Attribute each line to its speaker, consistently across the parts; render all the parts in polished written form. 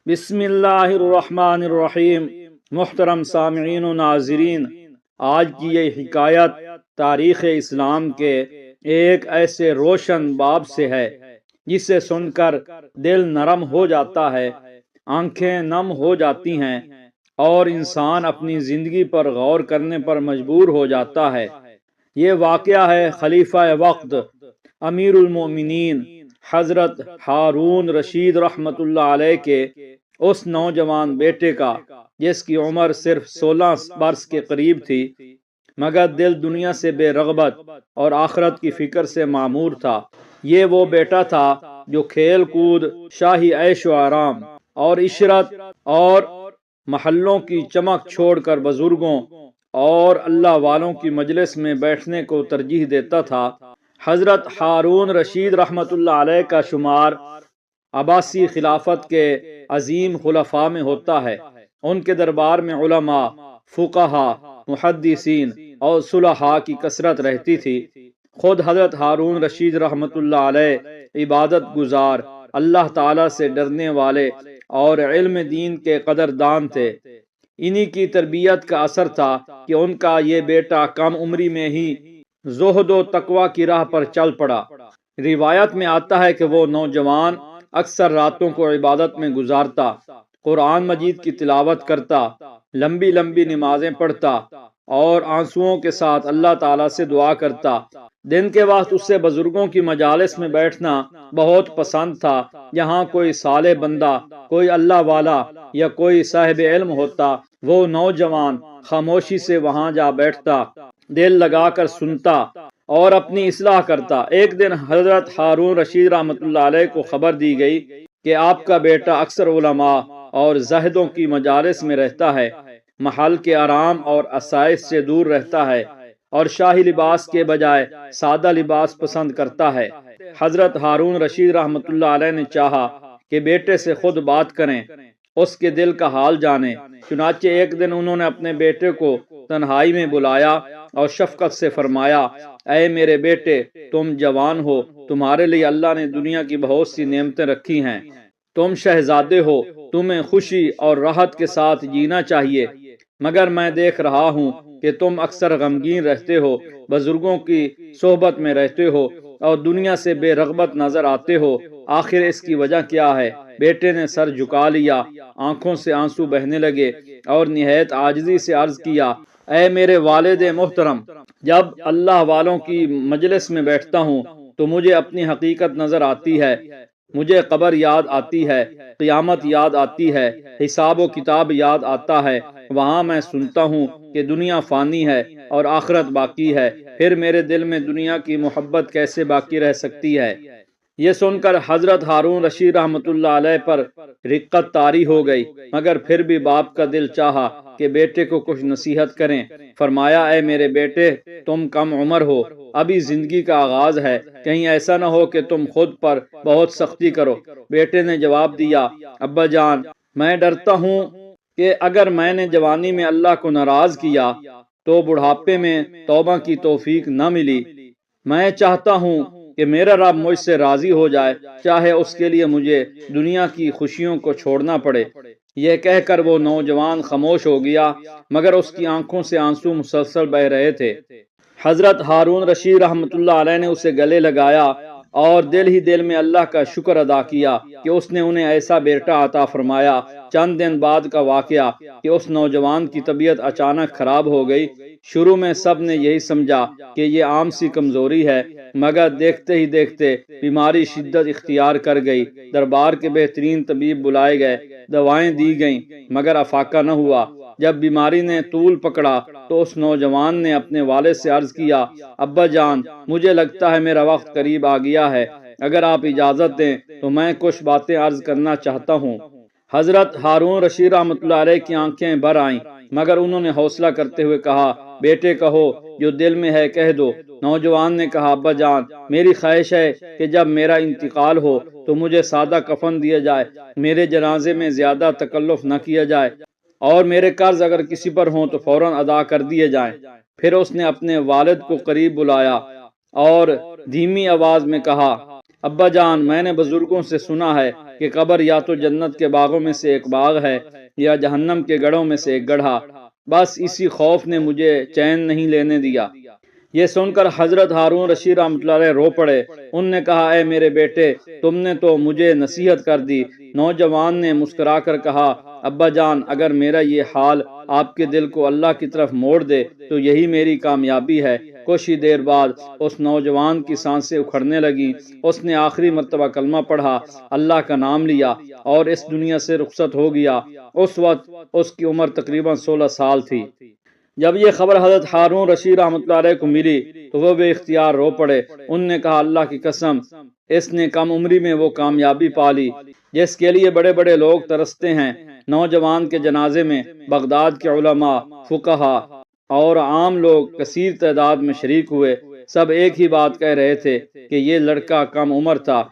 Speaker 1: بسم اللہ الرحمن الرحیم۔ محترم سامعین و ناظرین، آج کی یہ حکایت تاریخ اسلام کے ایک ایسے روشن باب سے ہے جسے سن کر دل نرم ہو جاتا ہے، آنکھیں نم ہو جاتی ہیں اور انسان اپنی زندگی پر غور کرنے پر مجبور ہو جاتا ہے۔ یہ واقعہ ہے خلیفہ وقت امیر المومنین حضرت ہارون رشید رحمۃ اللہ علیہ کے اس نوجوان بیٹے کا جس کی عمر صرف 16 برس کے قریب تھی، مگر دل دنیا سے بے رغبت اور آخرت کی فکر سے معمور تھا۔ یہ وہ بیٹا تھا جو کھیل کود، شاہی عیش و آرام اور عشرت اور محلوں کی چمک چھوڑ کر بزرگوں اور اللہ والوں کی مجلس میں بیٹھنے کو ترجیح دیتا تھا۔ حضرت ہارون رشید رحمۃ اللہ علیہ کا شمار عباسی خلافت کے عظیم خلفاء میں ہوتا ہے۔ ان کے دربار میں علماء، فقہاء، محدثین اور صلحاء کی کثرت رہتی تھی۔ خود حضرت ہارون رشید رحمۃ اللہ علیہ عبادت گزار، اللہ تعالیٰ سے ڈرنے والے اور علم دین کے قدردان تھے۔ انہی کی تربیت کا اثر تھا کہ ان کا یہ بیٹا کم عمری میں ہی زہد و تقوی کی راہ پر چل پڑا۔ روایت میں آتا ہے کہ وہ نوجوان اکثر راتوں کو عبادت میں گزارتا، قرآن مجید کی تلاوت کرتا، لمبی لمبی نمازیں پڑھتا اور آنسوؤں کے ساتھ اللہ تعالیٰ سے دعا کرتا۔ دن کے وقت اسے بزرگوں کی مجالس میں بیٹھنا بہت پسند تھا۔ جہاں کوئی صالح بندہ، کوئی اللہ والا یا کوئی صاحب علم ہوتا، وہ نوجوان خاموشی سے وہاں جا بیٹھتا، دل لگا کر سنتا اور اپنی اصلاح کرتا۔ ایک دن حضرت ہارون رشید رحمۃ اللہ علیہ کو خبر دی گئی کہ آپ کا بیٹا اکثر علماء اور زاہدوں کی مجالس میں رہتا ہے، محل کے آرام اور آسائش سے دور رہتا ہے اور شاہی لباس کے بجائے سادہ لباس پسند کرتا ہے۔ حضرت ہارون رشید رحمۃ اللہ علیہ نے چاہا کہ بیٹے سے خود بات کریں، اس کے دل کا حال جانیں۔ چنانچہ ایک دن انہوں نے اپنے بیٹے کو تنہائی میں بلایا اور شفقت سے فرمایا، اے میرے بیٹے، تم جوان ہو، تمہارے لیے اللہ نے دنیا کی بہت سی نعمتیں رکھی ہیں، تم شہزادے ہو، تمہیں خوشی اور راحت کے ساتھ جینا چاہیے، مگر میں دیکھ رہا ہوں کہ تم اکثر غمگین رہتے ہو، بزرگوں کی صحبت میں رہتے ہو اور دنیا سے بے رغبت نظر آتے ہو۔ آخر اس کی وجہ کیا ہے؟ بیٹے نے سر جھکا لیا، آنکھوں سے آنسو بہنے لگے اور نہایت عاجزی سے عرض کیا، اے میرے والد محترم، جب اللہ والوں کی مجلس میں بیٹھتا ہوں تو مجھے اپنی حقیقت نظر آتی ہے، مجھے قبر یاد آتی ہے، قیامت یاد آتی ہے، حساب و کتاب یاد آتا ہے۔ وہاں میں سنتا ہوں کہ دنیا فانی ہے اور آخرت باقی ہے، پھر میرے دل میں دنیا کی محبت کیسے باقی رہ سکتی ہے؟ یہ سن کر حضرت ہارون رشید رحمۃ اللہ علیہ پر رقت طاری ہو گئی، مگر پھر بھی باپ کا دل چاہا کہ بیٹے کو کچھ نصیحت کریں۔ فرمایا، اے میرے بیٹے، تم کم عمر ہو، ابھی زندگی کا آغاز ہے، کہیں ایسا نہ ہو کہ تم خود پر بہت سختی کرو۔ بیٹے نے جواب دیا، ابا جان، میں ڈرتا ہوں کہ اگر میں نے جوانی میں اللہ کو ناراض کیا تو بڑھاپے میں توبہ کی توفیق نہ ملی۔ میں چاہتا ہوں کہ میرا رب مجھ سے راضی ہو جائے، چاہے اس کے لیے مجھے دنیا کی خوشیوں کو چھوڑنا پڑے۔ یہ کہہ کر وہ نوجوان خاموش ہو گیا، مگر اس کی آنکھوں سے آنسو مسلسل بہ رہے تھے۔ حضرت ہارون رشید رحمۃ اللہ علیہ نے اسے گلے لگایا اور دل ہی دل میں اللہ کا شکر ادا کیا کہ اس نے انہیں ایسا بیٹا عطا فرمایا۔ چند دن بعد کا واقعہ کہ اس نوجوان کی طبیعت اچانک خراب ہو گئی۔ شروع میں سب نے یہی سمجھا کہ یہ عام سی کمزوری ہے، مگر دیکھتے ہی دیکھتے بیماری شدت اختیار کر گئی۔ دربار کے بہترین طبیب بلائے گئے، دوائیں دی گئیں، مگر افاقہ نہ ہوا۔ جب بیماری نے طول پکڑا تو اس نوجوان نے اپنے والد سے عرض کیا، ابا جان، مجھے لگتا ہے میرا وقت قریب آ گیا ہے، اگر آپ اجازت دیں تو میں کچھ باتیں عرض کرنا چاہتا ہوں۔ حضرت ہارون رشید رحمۃ اللہ علیہ کی آنکھیں بھر آئیں، مگر انہوں نے حوصلہ کرتے ہوئے کہا، بیٹے کہو، جو دل میں ہے کہہ دو۔ نوجوان نے کہا، ابا جان، میری خواہش ہے کہ جب میرا انتقال ہو تو مجھے سادہ کفن دیا جائے، میرے جنازے میں زیادہ تکلف نہ کیا جائے اور میرے قرض اگر کسی پر ہوں تو فوراً ادا کر دیے جائیں۔ پھر اس نے اپنے والد کو قریب بلایا اور دھیمی آواز میں کہا، ابا جان، میں نے بزرگوں سے سنا ہے کہ قبر یا تو جنت کے باغوں میں سے ایک باغ ہے یا جہنم کے گڑھوں میں سے ایک گڑھا۔ بس اسی خوف نے مجھے چین نہیں لینے دیا۔ یہ سن کر حضرت ہارون رشید رحمۃ اللہ علیہ رو پڑے۔ ان نے کہا، اے میرے بیٹے، تم نے تو مجھے نصیحت کر دی۔ نوجوان نے مسکرا کر کہا، ابا جان، اگر میرا یہ حال آپ کے دل کو اللہ کی طرف موڑ دے تو یہی میری کامیابی ہے۔ کچھ ہی دیر بعد اس نوجوان کی سانسیں اکھڑنے لگیں۔ اس نے آخری مرتبہ کلمہ پڑھا، اللہ کا نام لیا اور اس دنیا سے رخصت ہو گیا۔ اس وقت اس کی عمر تقریباً 16 سال تھی۔ جب یہ خبر حضرت ہارون رشید رحمۃ اللہ علیہ کو ملی تو وہ بے اختیار رو پڑے۔ ان نے کہا، اللہ کی قسم، اس نے کم عمری میں وہ کامیابی پالی جس کے لیے بڑے بڑے لوگ ترستے ہیں۔ نوجوان کے جنازے میں بغداد کے علماء، فقہا اور عام لوگ کثیر تعداد میں شریک ہوئے۔ سب ایک ہی بات کہہ رہے تھے کہ یہ لڑکا کم عمر تھا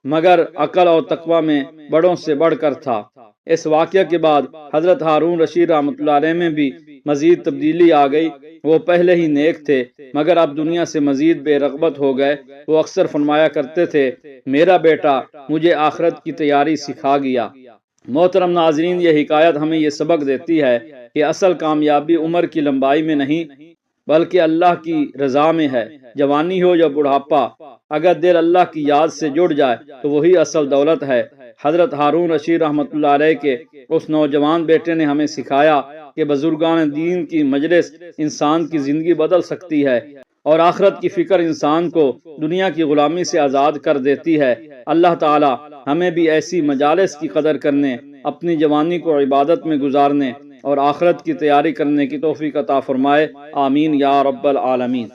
Speaker 1: مگر عقل اور تقوی میں بڑوں سے بڑھ کر تھا۔ اس واقعہ کے بعد حضرت ہارون رشید رحمۃ اللہ علیہ میں بھی مزید تبدیلی آ گئی۔ وہ پہلے ہی نیک تھے مگر اب دنیا سے مزید بے رغبت ہو گئے۔ وہ اکثر فرمایا کرتے تھے، میرا بیٹا مجھے آخرت کی تیاری سکھا گیا۔ محترم ناظرین، یہ حکایت ہمیں یہ سبق دیتی ہے کہ اصل کامیابی عمر کی لمبائی میں نہیں بلکہ اللہ کی رضا میں ہے۔ جوانی ہو یا بڑھاپا، اگر دل اللہ کی یاد سے جڑ جائے تو وہی اصل دولت ہے۔ حضرت ہارون رشید رحمۃ اللہ علیہ کے اس نوجوان بیٹے نے ہمیں سکھایا کہ بزرگان دین کی مجلس انسان کی زندگی بدل سکتی ہے اور آخرت کی فکر انسان کو دنیا کی غلامی سے آزاد کر دیتی ہے۔ اللہ تعالی ہمیں بھی ایسی مجالس کی قدر کرنے، اپنی جوانی کو عبادت میں گزارنے اور آخرت کی تیاری کرنے کی توفیق عطا فرمائے۔ آمین یا رب العالمین۔